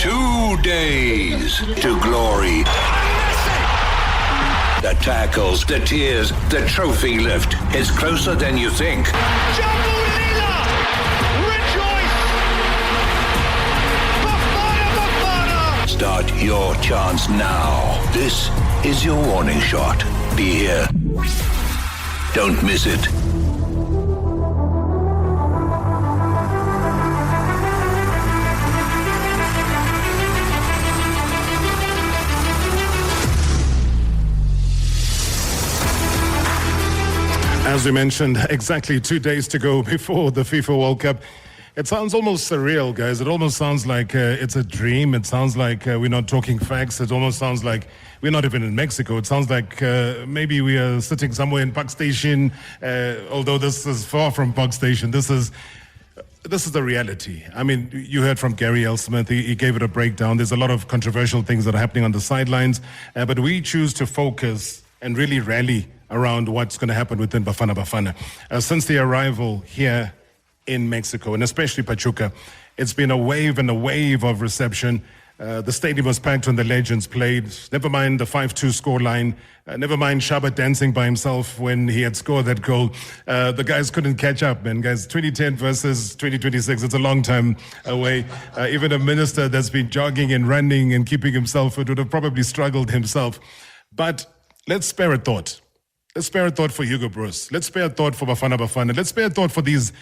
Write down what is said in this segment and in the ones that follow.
2 days to glory. The tackles, the tears, the trophy lift. It's closer than you think. Start your chance now. This is your warning shot. Be here. Don't miss it. As we mentioned, exactly 2 days to go before the FIFA World Cup. It sounds almost surreal, guys. It almost sounds like it's a dream. It sounds like we're not talking facts. It almost sounds like we're not even in Mexico. It sounds like maybe we are sitting somewhere in Park Station, although this is far from Park Station. This is the reality. I mean, you heard from Gary L. Smith. He gave it a breakdown. There's a lot of controversial things that are happening on the sidelines, but we choose to focus and really rally around what's going to happen within Bafana Bafana. Since the arrival here in Mexico, and especially Pachuca, it's been a wave and a wave of reception. The stadium was packed when the legends played. Never mind the 5-2 scoreline. Never mind Shaba dancing by himself when he had scored that goal. The guys couldn't catch up, man. Guys, 2010 versus 2026, it's a long time away. Even a minister that's been jogging and running and keeping himself fit would have probably struggled himself. But let's spare a thought. Let's spare a thought for Hugo Bruce. Let's spare a thought for Bafana Bafana. Let's spare a thought for these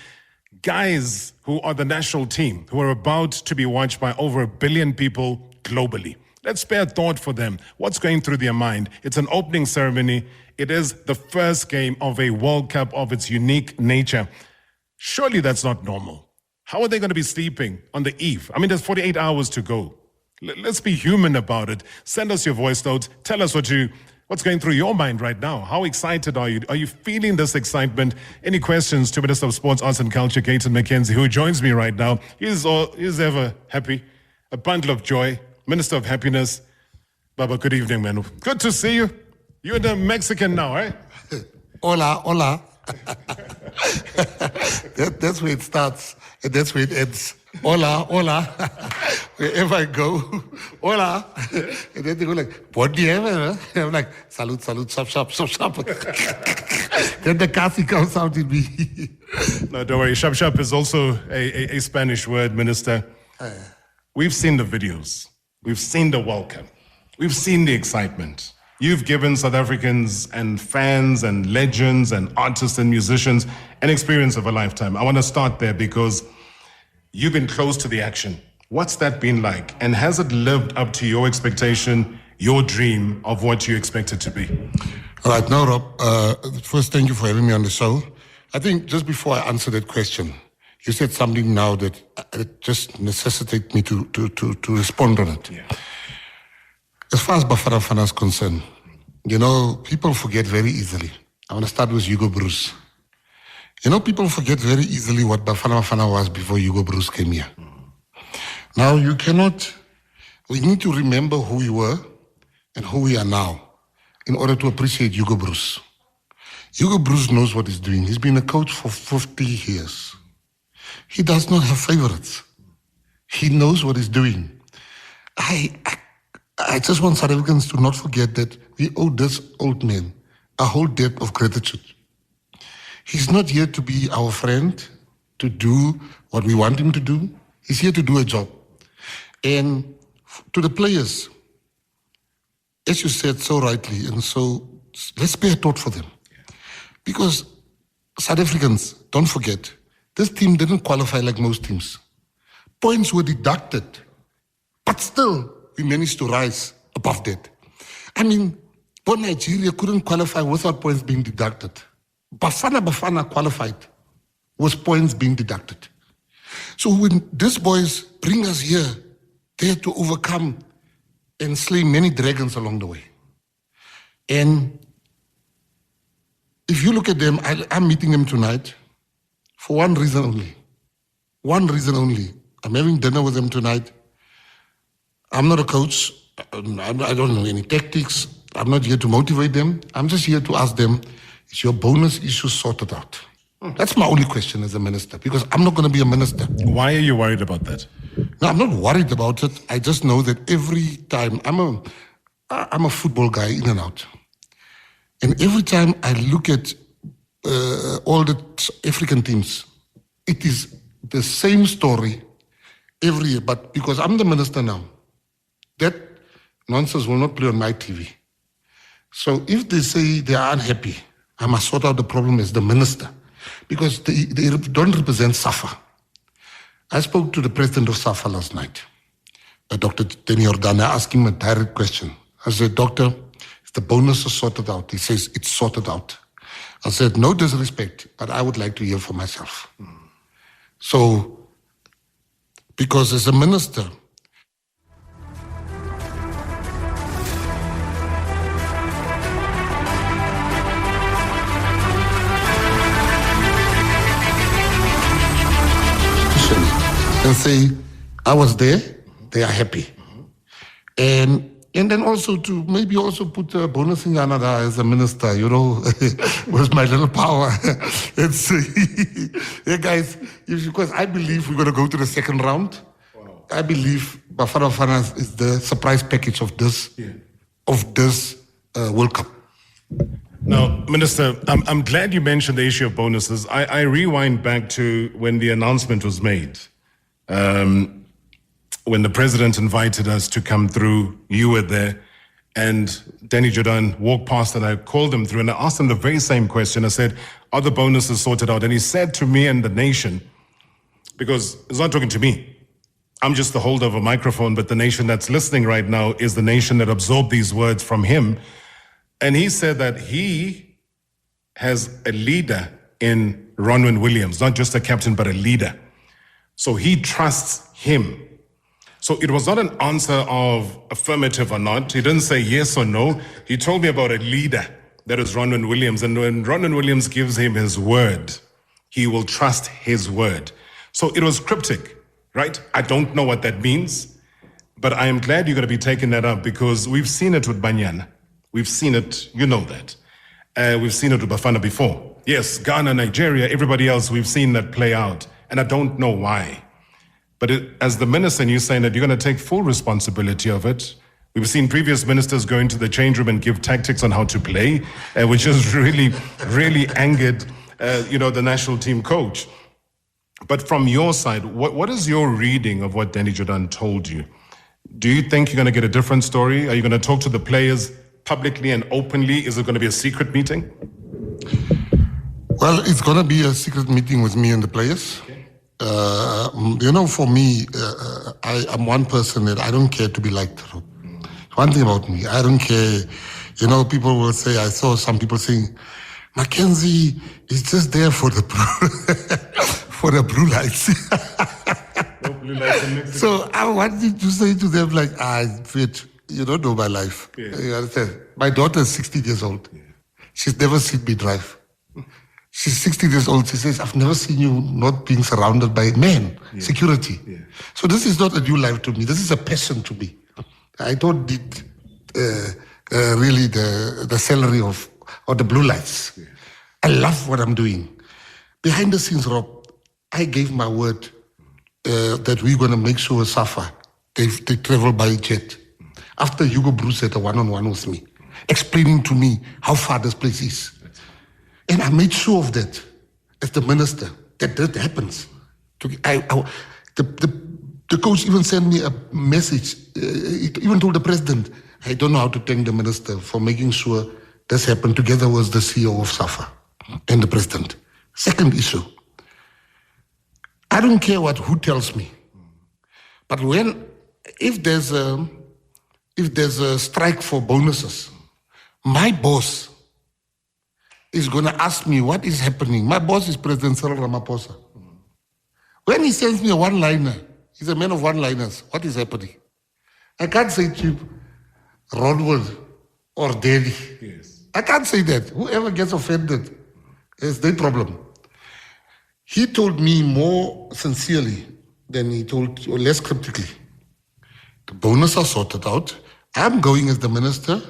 guys who are the national team, who are about to be watched by over 1 billion people globally. Let's spare a thought for them. What's going through their mind? It's an opening ceremony. It is the first game of a World Cup of its unique nature. Surely that's not normal. How are they going to be sleeping on the eve? I mean, there's 48 hours to go. Let's be human about it. Send us your voice notes. Tell us what's going through your mind right now? How excited are you? Are you feeling this excitement? Any questions to Minister of Sports, Arts and Culture, Gayton Mckenzie, who joins me right now? He's ever happy, a bundle of joy, Minister of Happiness. Baba, good evening, man. Good to see you. You're the Mexican now, eh? Hola, hola. That's where it starts, and that's where it ends. Hola, hola. Wherever I go, hola. And then they go like, what do you have? And I'm like, salute, shop. Then the kasi comes out in me. No, don't worry. Shop is also a Spanish word, Minister. We've seen the videos. We've seen the World Cup. We've seen the excitement. You've given South Africans and fans and legends and artists and musicians an experience of a lifetime. I want to start there because you've been close to the action. What's that been like? And has it lived up to your expectation, your dream of what you expect it to be? All right, now, Rob, first, thank you for having me on the show. I think just before I answer that question, you said something now that just necessitates me to respond on it. Yeah. As far as Bafana Bafana is concerned, people forget very easily. I want to start with Hugo Bruce. People forget very easily what Bafana Bafana was before Hugo Bruce came here. Now, we need to remember who we were and who we are now in order to appreciate Hugo Bruce. Hugo Bruce knows what he's doing. He's been a coach for 50 years. He does not have favorites. He knows what he's doing. I just want South Africans to not forget that we owe this old man a whole debt of gratitude. He's not here to be our friend, to do what we want him to do. He's here to do a job. And to the players, as you said so rightly, and so let's pay a thought for them. Because South Africans, don't forget, this team didn't qualify like most teams. Points were deducted, but still, we managed to rise above that. I mean, but Nigeria couldn't qualify without points being deducted. Bafana qualified with points being deducted. So when these boys bring us here, they had to overcome and slay many dragons along the way. And if you look at them, I'm meeting them tonight for one reason only. One reason only. I'm having dinner with them tonight. I'm not a coach. I don't know any tactics. I'm not here to motivate them. I'm just here to ask them, is your bonus issue sorted out? That's my only question as a minister, because I'm not going to be a minister. Why are you worried about that? No, I'm not worried about it. I just know that every time, I'm a football guy in and out. And every time I look at all the African teams, it is the same story every year. But because I'm the minister now, that nonsense will not play on my TV. So if they say they are unhappy, I must sort out the problem as the minister, because they don't represent SAFA. I spoke to the president of SAFA last night, Dr. Denny Jordaan. I asked him a direct question. I said, Doctor, is the bonus sorted out? He says, it's sorted out. I said, no disrespect, but I would like to hear for myself. So, because as a minister, and say, I was there, they are happy. And then also to maybe also put a bonus in Canada as a minister, with my little power. It's, yeah, guys, because I believe we're going to go to the second round. Wow. I believe Bafana Bafana is the surprise package of this World Cup. Now, Minister, I'm glad you mentioned the issue of bonuses. I rewind back to when the announcement was made. When the president invited us to come through, you were there, and Denny Jordaan walked past and I called him through and I asked him the very same question. I said, are the bonuses sorted out? And he said to me and the nation, because he's not talking to me, I'm just the holder of a microphone, but the nation that's listening right now is the nation that absorbed these words from him. And he said that he has a leader in Ronwen Williams, not just a captain, but a leader. So he trusts him. So it was not an answer of affirmative or not. He didn't say yes or no. He told me about a leader, that is Ronwen Williams. And when Ronwen Williams gives him his word, he will trust his word. So it was cryptic, right? I don't know what that means, but I am glad you're going to be taking that up, because we've seen it with Banyana. We've seen it, you know that. We've seen it with Bafana before. Yes, Ghana, Nigeria, everybody else, we've seen that play out. And I don't know why. But as the minister, and you're saying that you're going to take full responsibility of it. We've seen previous ministers go into the change room and give tactics on how to play, which has really, really angered, the national team coach. But from your side, what is your reading of what Denny Jordaan told you? Do you think you're going to get a different story? Are you going to talk to the players publicly and openly? Is it going to be a secret meeting? Well, it's going to be a secret meeting with me and the players. Okay. For me, I'm one person that I don't care to be liked. One thing about me, I don't care. People will say, I saw some people saying, Mckenzie is just there for the for the blue lights. No blue lights in Mexico. So I wanted to say to them, Fit, you don't know my life. Yeah. You understand? My daughter is 60 years old. Yeah. She's never seen me drive. She's 60 years old. She says, I've never seen you not being surrounded by men, security. Yeah. So this is not a new life to me. This is a passion to me. I don't need really the salary or the blue lights. Yeah. I love what I'm doing. Behind the scenes, Rob, I gave my word that we're going to make sure SAFA, they travel by jet. After Hugo Bruce had a one-on-one with me, explaining to me how far this place is. And I made sure of that as the minister, that happens. The coach even sent me a message, even told the president, I don't know how to thank the minister for making sure this happened, together with the CEO of SAFA and the president. Second issue, I don't care who tells me, but if there's a strike for bonuses, my boss is going to ask me what is happening. My boss is President Cyril Ramaphosa. When he sends me a one-liner, he's a man of one-liners, what is happening? I can't say to Ronwood or Delhi. Yes. I can't say that. Whoever gets offended is their problem. He told me more sincerely than he told, or less cryptically. The bonus are sorted out. I'm going as the minister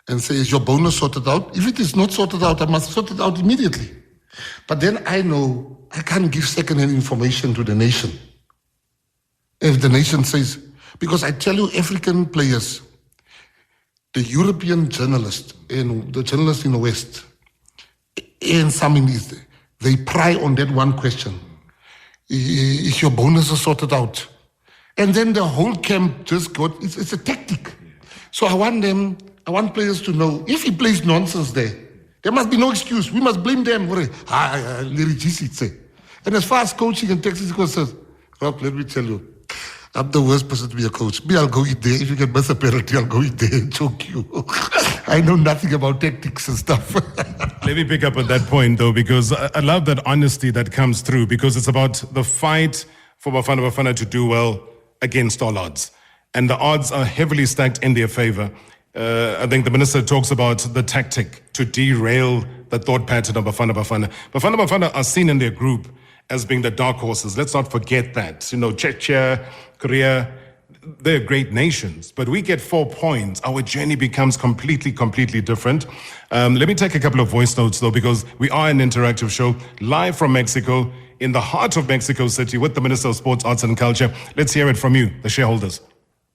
and say, is your bonus sorted out? If it is not sorted out, I must sort it out immediately. But then I know I can't give second-hand information to the nation. If the nation says, because I tell you, African players, the European journalists and the journalists in the West, and some in the East, they pry on that one question. Is your bonuses sorted out? And then the whole camp just it's a tactic. So I want players to know, if he plays nonsense there must be no excuse. We must blame them. And as far as coaching and tactics is concerned, Rob, let me tell you, I'm the worst person to be a coach. Me, I'll go eat there. If you can miss a penalty, I'll go eat there and choke you. I know nothing about tactics and stuff. Let me pick up on that point, though, because I love that honesty that comes through, because it's about the fight for Bafana to do well against all odds. And the odds are heavily stacked in their favor. I think the minister talks about the tactic to derail the thought pattern of Bafana. Bafana are seen in their group as being the dark horses. Let's not forget that. You know, Czechia, Korea, they're great nations, but we get 4 points. Our journey becomes completely different. Let me take a couple of voice notes, though, because we are an interactive show live from Mexico, in the heart of Mexico City, with the Minister of Sports, Arts and Culture. Let's hear it from you, the shareholders.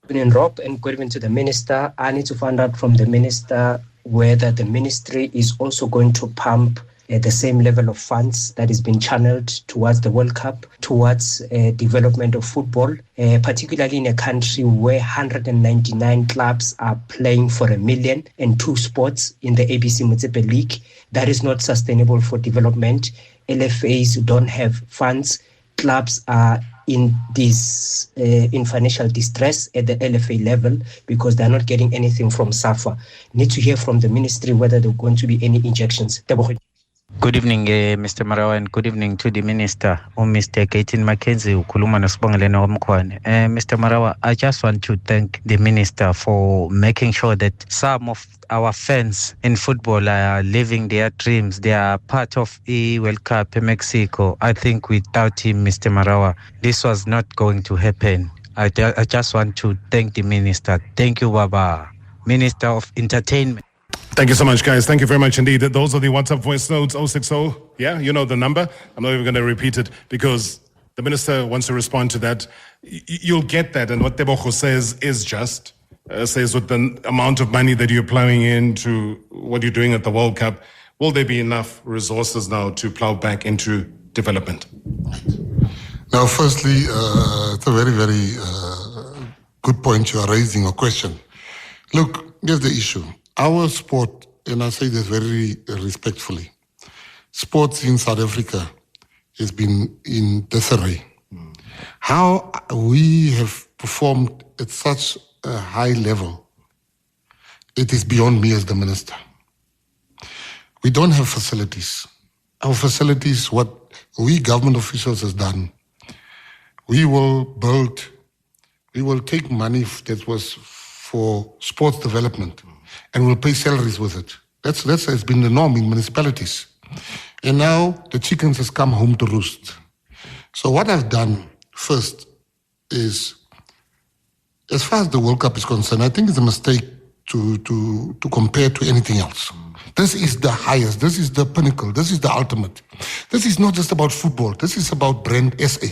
Good evening, Rob, and good evening to the minister. I need to find out from the minister whether the ministry is also going to pump the same level of funds that is being channeled towards the World Cup, towards development of football, particularly in a country where 199 clubs are playing for 1 million and 2 sports in the ABC Motsepe League. That is not sustainable for development. LFAs don't have funds. Clubs are in financial distress at the LFA level because they're not getting anything from SAFA. Need to hear from the ministry whether there are going to be any injections. Good evening, Mr. Marawa, and good evening to the Minister, Mr. Gayton Mckenzie, ukhuluma noSibongeleni Wamkhwane. Mr. Marawa, I just want to thank the Minister for making sure that some of our fans in football are living their dreams. They are part of the World Cup in Mexico. I think without him, Mr. Marawa, this was not going to happen. I just want to thank the Minister. Thank you, Baba, Minister of Entertainment. Thank you so much, guys. Thank you very much indeed. Those are the WhatsApp voice notes, 060. Yeah, you know the number. I'm not even going to repeat it because the minister wants to respond to that. You'll get that. And what Tebogo says is just, says with the amount of money that you're plowing into what you're doing at the World Cup, will there be enough resources now to plow back into development? Now, firstly, it's a very, very good point you are raising, a question. Look, here's the issue. Our sport, and I say this very respectfully, sports in South Africa has been in disarray. How we have performed at such a high level, it is beyond me as the minister. We don't have facilities. Our facilities, what we government officials has done, we will take money that was for sports development and we'll pay salaries with it. That has been the norm in municipalities. And now the chickens has come home to roost. So what I've done first is, as far as the World Cup is concerned, I think it's a mistake to compare to anything else. This is the highest, this is the pinnacle, this is the ultimate. This is not just about football, this is about brand SA.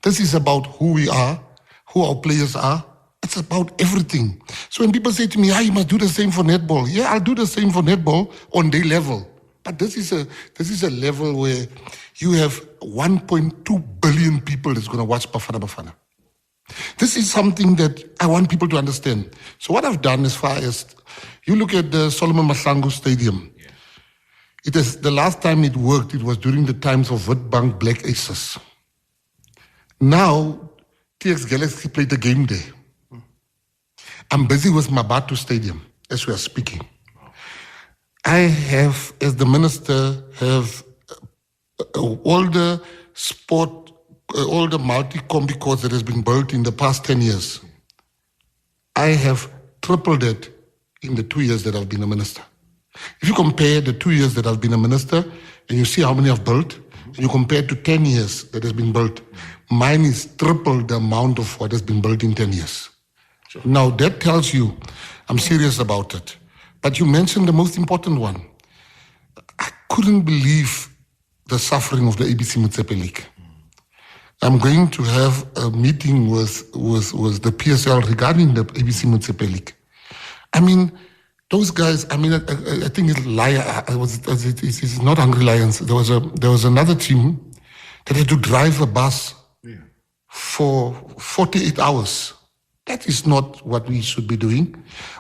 This is about who we are, who our players are. It's about everything. So when people say to me, you must do the same for netball. Yeah, I'll do the same for netball on their level. But this is a level where you have 1.2 billion people that's going to watch Bafana. This is something that I want people to understand. So what I've done as far as, you look at the Solomon Masango Stadium. It is the last time it worked, it was during the times of Witbank Black Aces. Now, TX Galaxy played the game there. I'm busy with Mabatu Stadium as we are speaking. I have, as the minister, have all the sport, all the multi-combi courts that has been built in the past 10 years. I have tripled it in the 2 years that I've been a minister. If you compare the 2 years that I've been a minister and you see how many I've built, and you compare to 10 years that has been built, mine is triple the amount of what has been built in 10 years. Sure. Now that tells you I'm serious about it. But you mentioned the most important one. I couldn't believe the suffering of the ABC Motsepe League. I'm going to have a meeting with the PSL regarding the ABC Municipal League. I mean, those guys, I mean, I think it's it's not Hungry Lions. There was another team that had to drive a bus for 48 hours. That is not what we should be doing.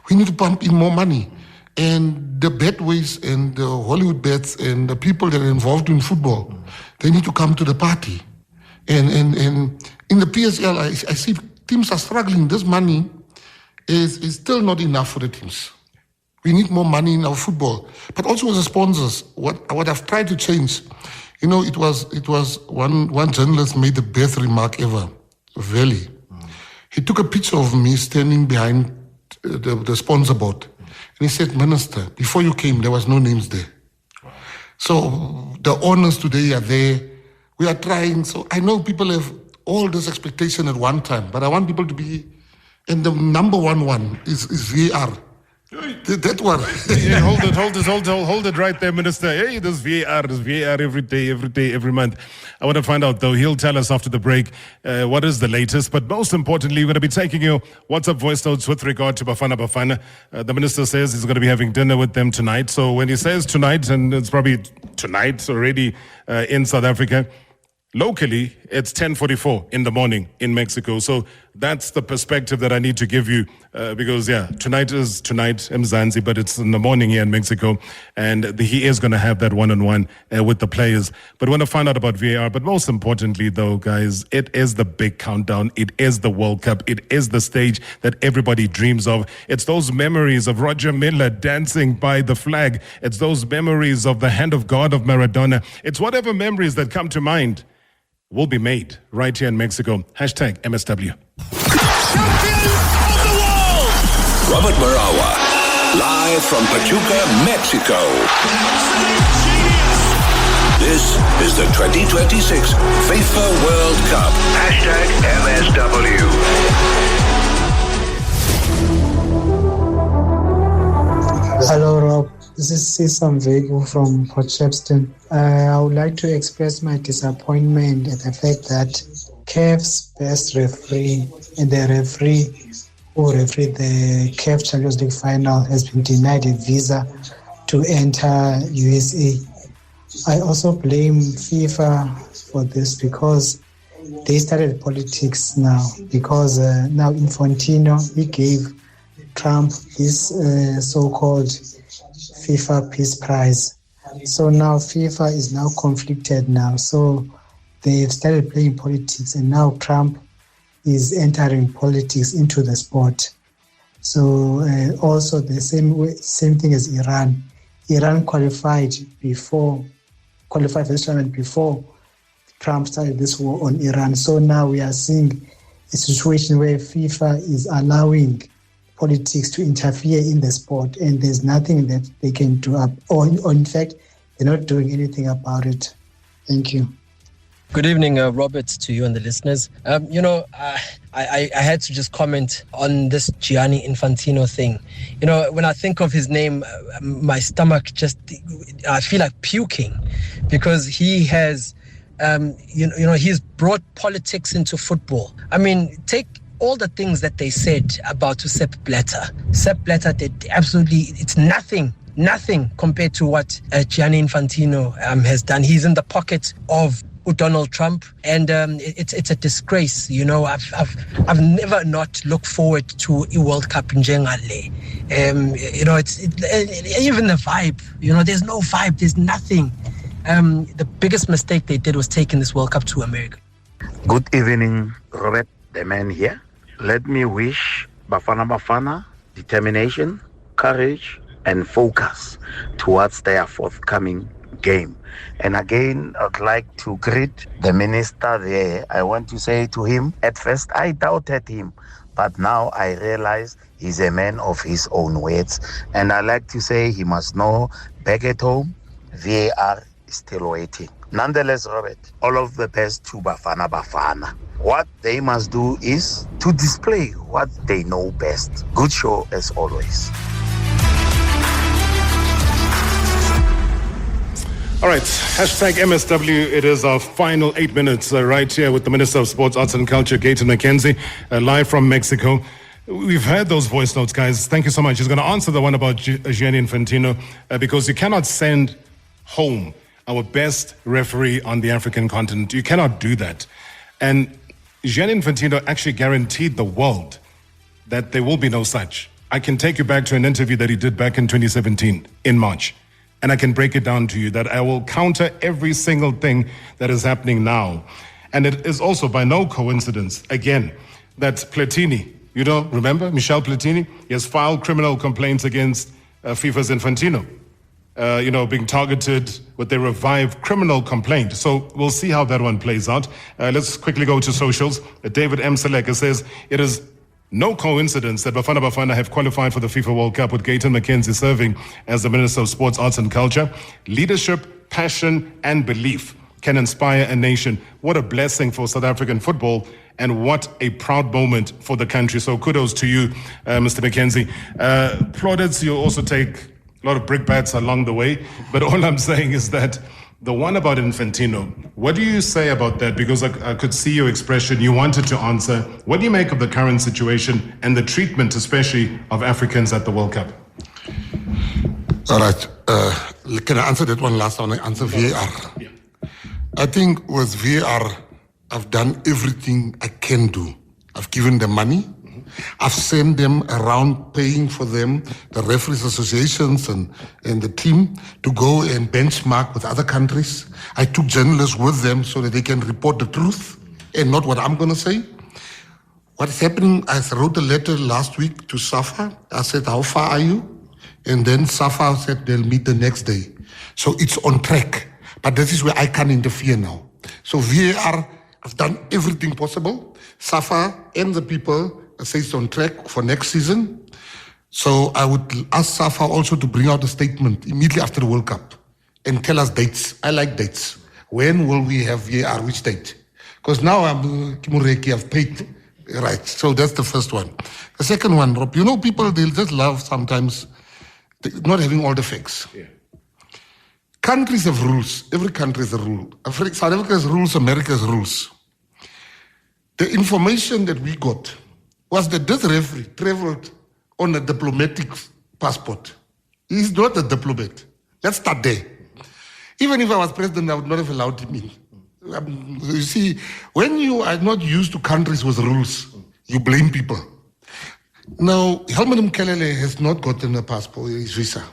We need to pump in more money. And the betways and the Hollywood bets and the people that are involved in football, they need to come to the party. And in the PSL, I see teams are struggling. This money is still not enough for the teams. We need more money in our football. But also as the sponsors, what I've tried to change, you know, it was one journalist made the best remark ever, Valley. He took a picture of me standing behind the sponsor board. And he said, Minister, before you came, there was no names there. So the honors today are there. We are trying. So I know people have all this expectation at one time, but I want people to be, and the number one is VAR. That one. Yeah, hold it right there, Minister. Hey, this VAR every day, every month. I want to find out, though, he'll tell us after the break what is the latest. But most importantly, we're going to be taking your WhatsApp voice notes with regard to Bafana. The Minister says he's going to be having dinner with them tonight. So when he says tonight, and it's probably tonight already in South Africa, locally, it's 10:44 in the morning in Mexico. So that's the perspective that I need to give you because, tonight is tonight, Mzansi, but it's in the morning here in Mexico. And he is going to have that one-on-one with the players. But I want to find out about VAR. But most importantly, though, guys, it is the big countdown. It is the World Cup. It is the stage that everybody dreams of. It's those memories of Roger Miller dancing by the flag. It's those memories of the hand of God of Maradona. It's whatever memories that come to mind will be made right here in Mexico. Hashtag MSW. Champions of the world! Robert Marawa, live from Pachuca, Mexico. This is the 2026 FIFA World Cup. Hashtag MSW. Hello, Rob. This is Sisam Vegu from Port Shepstone. I would like to express my disappointment at the fact that CAF's best referee and the referee who refereed the CAF Champions League final has been denied a visa to enter USA. I also blame FIFA for this because they started politics now. Because now Infantino, he gave Trump his so-called FIFA Peace Prize. So now FIFA is now conflicted now. So they've started playing politics, and now Trump is entering politics into the sport. So also the same thing as Iran. Iran qualified for this tournament before Trump started this war on Iran. So now we are seeing a situation where FIFA is allowing politics to interfere in the sport, and there's nothing that they can do or in fact, they're not doing anything about it. Thank you. Good evening, Robert, to you and the listeners. I had to just comment on this Gianni Infantino thing. You know, when I think of his name, my stomach I feel like puking, because he has, he's brought politics into football. I mean, take all the things that they said about Sepp Blatter. Sepp Blatter did it's nothing compared to what Gianni Infantino has done. He's in the pocket of Donald Trump, and it's a disgrace. You know, I've never not looked forward to a World Cup in Jengale. Even the vibe. You know, there's no vibe. There's nothing. The biggest mistake they did was taking this World Cup to America. Good evening, Robert, the man here. Let me wish Bafana determination, courage, and focus towards their forthcoming game. And again, I'd like to greet the minister there. I want to say to him, at first I doubted him, but now I realize he's a man of his own words. And I like to say he must know back at home, VAR is still waiting. Nonetheless, Robert, all of the best to Bafana. What they must do is to display what they know best. Good show as always. All right, hashtag MSW. It is our final 8 minutes right here with the Minister of Sports, Arts and Culture, Gayton Mckenzie, live from Mexico. We've heard those voice notes, guys. Thank you so much. He's going to answer the one about Gianni Infantino because you cannot send home our best referee on the African continent. You cannot do that. And Gianni Infantino actually guaranteed the world that there will be no such. I can take you back to an interview that he did back in 2017 in March. And I can break it down to you that I will counter every single thing that is happening now. And it is also by no coincidence, again, that Platini, remember Michel Platini? He has filed criminal complaints against FIFA's Infantino, being targeted with their revived criminal complaint. So we'll see how that one plays out. Let's quickly go to socials. David M. Seleka says, it is no coincidence that Bafana Bafana have qualified for the FIFA World Cup with Gayton Mckenzie serving as the Minister of Sports, Arts and Culture. Leadership, passion and belief can inspire a nation. What a blessing for South African football and what a proud moment for the country. So kudos to you, Mr. Mckenzie. Plaudits, you also take a lot of brickbats along the way. But all I'm saying is that the one about Infantino, what do you say about that? Because I could see your expression. You wanted to answer. What do you make of the current situation and the treatment, especially of Africans at the World Cup? All right. Can I answer that one last one? I answer VAR. Yeah. I think with VAR, I've done everything I can do. I've given them money. I've sent them around paying for them, the referees associations and the team to go and benchmark with other countries. I took journalists with them so that they can report the truth and not what I'm going to say. What's happening, I wrote a letter last week to SAFA. I said, how far are you? And then SAFA said they'll meet the next day. So it's on track. But this is where I can interfere now. So VAR, I've done everything possible. SAFA and the people say it's on track for next season. So I would ask SAFA also to bring out a statement immediately after the World Cup and tell us dates. I like dates. When will we have VAR? Which date? Because now I've paid. Right. So that's the first one. The second one, Rob, people, they'll just love sometimes not having all the facts. Yeah. Countries have rules. Every country has a rule. South Africa has rules, America has rules. The information that we got was that this referee traveled on a diplomatic passport. He's not a diplomat. Let's start there. Even if I was president, I would not have allowed him in. You see, when you are not used to countries with rules, you blame people. Now, Helmut Mkelele has not gotten a passport, his visa.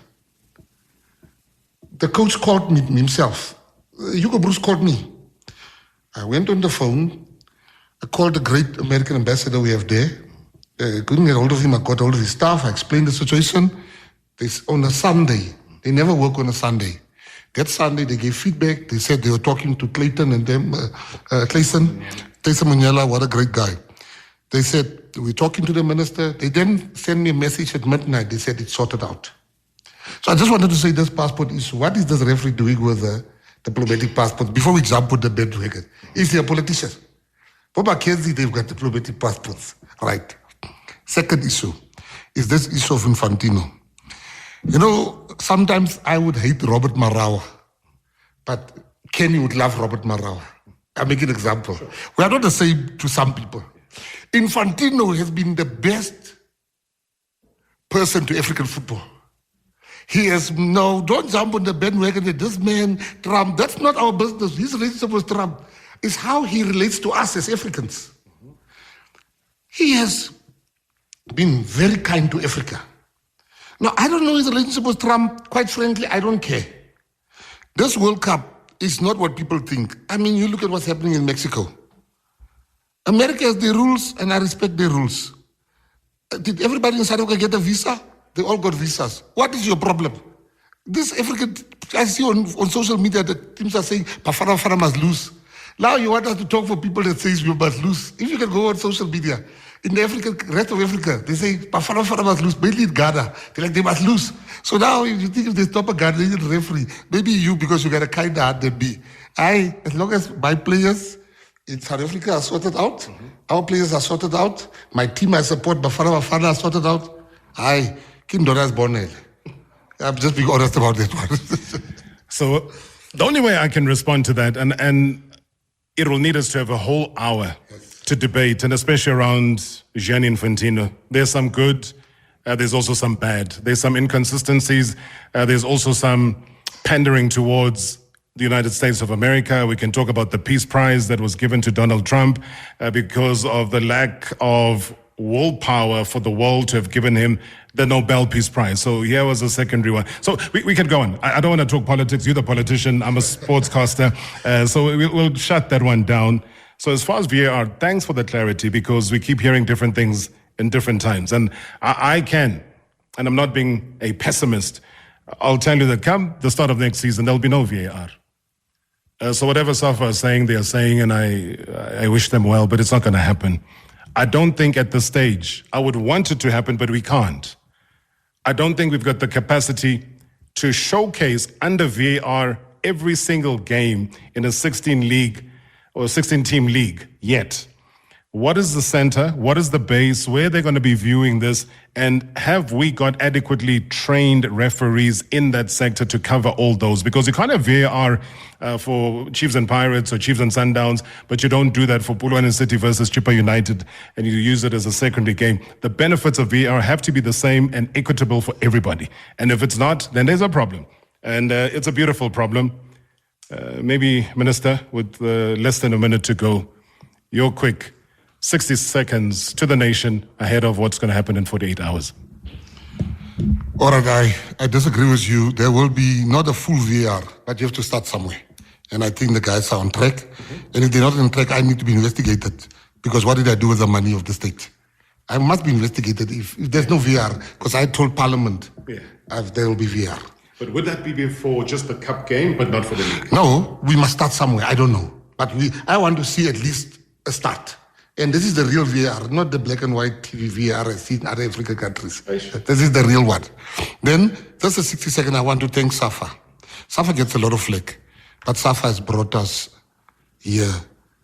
The coach called me himself. Hugo Bruce called me. I went on the phone. I called the great American ambassador we have there. Couldn't get hold of him. I got hold of his staff. I explained the situation. On a Sunday. They never work on a Sunday. That Sunday, they gave feedback. They said they were talking to Clayton and them. Clayton Manyala, what a great guy. They said, we're talking to the minister. They then sent me a message at midnight. They said it's sorted out. So I just wanted to say this passport issue. What is this referee doing with the diplomatic passport? Before we jump on the bandwagon, is he a politician? For Mckenzie, they've got diplomatic passports. Right. Second issue is this issue of Infantino. Sometimes I would hate Robert Marawa, but Kenny would love Robert Marawa. I'll make an example. We are not the same to some people. Infantino has been the best person to African football. He has, don't jump on the bandwagon that this man, Trump, that's not our business. His relationship with Trump is how he relates to us as Africans. He has been very kind to Africa. Now, I don't know his relationship with Trump. Quite frankly, I don't care. This World Cup is not what people think. I mean, you look at what's happening in Mexico. America has their rules, and I respect their rules. Did everybody in South Africa get a visa? They all got visas. What is your problem? This African, I see on social media that teams are saying, Bafana must lose. Now you want us to talk for people that says we must lose. If you can go on social media, in the rest of Africa, they say Bafana must lose. Mainly in Ghana, they must lose. So now you think if they stop a Ghanaian referee, maybe you, because you got a kind heart than me. As long as my players in South Africa are sorted out, our players are sorted out, my team I support, Bafana are sorted out, Kim Dona's born. I'm just being honest about that one. So The only way I can respond to that, and it will need us to have a whole hour to debate, and especially around Gianni Infantino. There's some good, there's also some bad. There's some inconsistencies. There's also some pandering towards the United States of America. We can talk about the Peace Prize that was given to Donald Trump because of the lack of willpower for the world to have given him the Nobel Peace Prize. So here was a secondary one. So we can go on. I don't want to talk politics. You're the politician. I'm a sportscaster. So we'll shut that one down. So as far as VAR, thanks for the clarity, because we keep hearing different things in different times. And I can, and I'm not being a pessimist, I'll tell you that come the start of next season, there'll be no VAR. So whatever Safa is saying, they are saying, and I wish them well, but it's not going to happen. I don't think at this stage, I would want it to happen, but we can't. I don't think we've got the capacity to showcase under VAR every single game in a 16 league or 16 team league yet. What is the center? What is the base? Where are they going to be viewing this? And have we got adequately trained referees in that sector to cover all those? Because you can't have VAR for Chiefs and Pirates or Chiefs and Sundowns, but you don't do that for Bulelwane City versus Chippa United, and you use it as a secondary game. The benefits of VAR have to be the same and equitable for everybody. And if it's not, then there's a problem. And it's a beautiful problem. Maybe, Minister, with less than a minute to go, you're quick. 60 seconds to the nation ahead of what's going to happen in 48 hours. All right, I disagree with you. There will be not a full VAR, but you have to start somewhere. And I think the guys are on track. Mm-hmm. And if they're not on track, I need to be investigated. Because what did I do with the money of the state? I must be investigated if there's no VAR. Because I told Parliament there will be VAR. But would that be for just the cup game, but not for the league? No, we must start somewhere. I don't know. But I want to see at least a start. And this is the real VAR, not the black and white TV VAR I see in other African countries. This is the real one. Then, just a 60 second, I want to thank SAFA. SAFA gets a lot of flack, but SAFA has brought us here.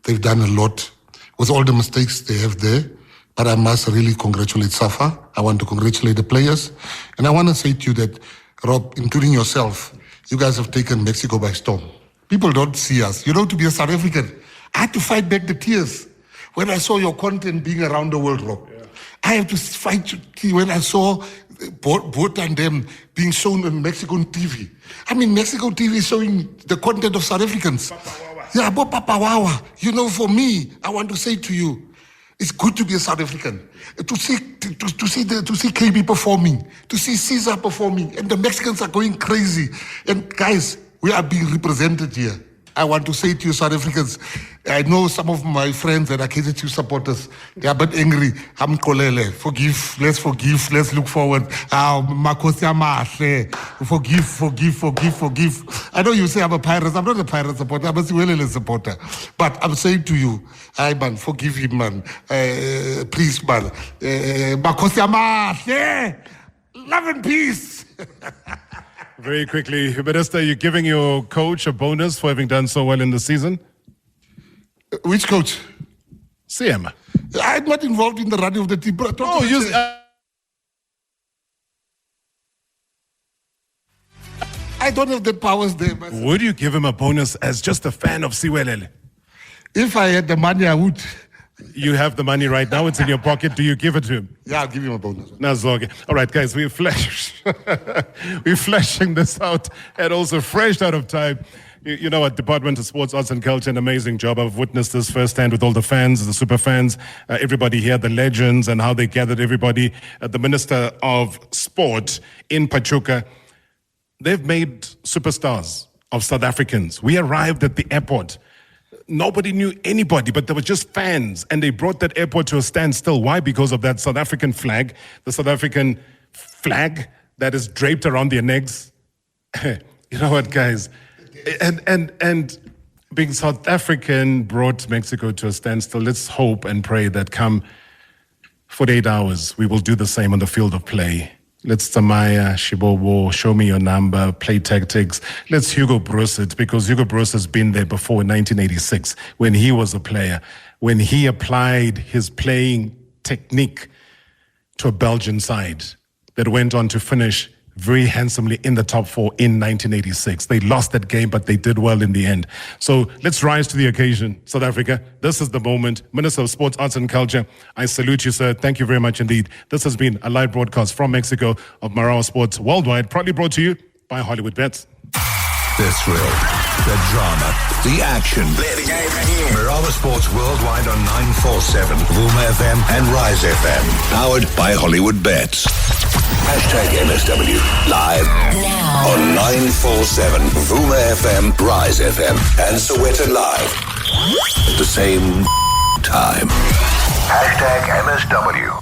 They've done a lot with all the mistakes they have there. But I must really congratulate SAFA. I want to congratulate the players. And I want to say to you that, Rob, including yourself, you guys have taken Mexico by storm. People don't see us. You know, to be a South African, I had to fight back the tears. When I saw your content being around the world, Rob, I have to fight when I saw Bot and them being shown on Mexican TV. I mean, Mexican TV is showing the content of South Africans. Yeah, Bo Papa Wawa. You know, for me, I want to say to you, it's good to be a South African. To see KB performing, to see Caesar performing, and the Mexicans are going crazy. And guys, we are being represented here. I want to say to you, South Africans, I know some of my friends that are KZN supporters, they are a bit angry. Forgive, let's look forward. Forgive. I know you say I'm a Pirates. I'm not a Pirate supporter, I'm a Siwelele supporter. But I'm saying to you, man, forgive him, man. Please, man. Love and peace. Very quickly, Minister, you're giving your coach a bonus for having done so well in the season? Which coach? CM. I'm not involved in the running of the team. I don't have the powers there. Would you give him a bonus as just a fan of Siwelele? If I had the money, I would. You have the money right now. It's in your pocket. Do you give it to him? Yeah, I'll give him a bonus. All right, guys, we're flashing this out and also fresh out of time. You know what, Department of Sports, Arts and Culture, an amazing job. I've witnessed this firsthand with all the fans, the super fans, everybody here, the legends, and how they gathered everybody. The Minister of Sport in Pachuca, they've made superstars of South Africans. We arrived at the airport. Nobody knew anybody, but there were just fans, and they brought that airport to a standstill. Why? Because of that South African flag, the South African flag that is draped around their necks. You know what, guys? And being South African brought Mexico to a standstill. Let's hope and pray that come 48 hours, we will do the same on the field of play. Let's Tamaya, Shibobo, show me your number, play tactics. Let's Hugo Broos it, because Hugo Broos has been there before in 1986 when he was a player, when he applied his playing technique to a Belgian side that went on to finish very handsomely in the top 4 in 1986. They lost that game, but they did well in the end. So let's rise to the occasion, South Africa. This is the moment. Minister of Sports, Arts and Culture, I salute you, sir. Thank you very much indeed. This has been a live broadcast from Mexico of Marawa Sports Worldwide, proudly brought to you by Hollywood Bets. The thrill, the drama, the action. Play the game again. Marawa Sports Worldwide on 947, Vuma FM and Rise FM. Powered by Hollywood Bets. #MSW. Live now on 947, Vuma FM, Rise FM and Soweto Live. At the same time. #MSW.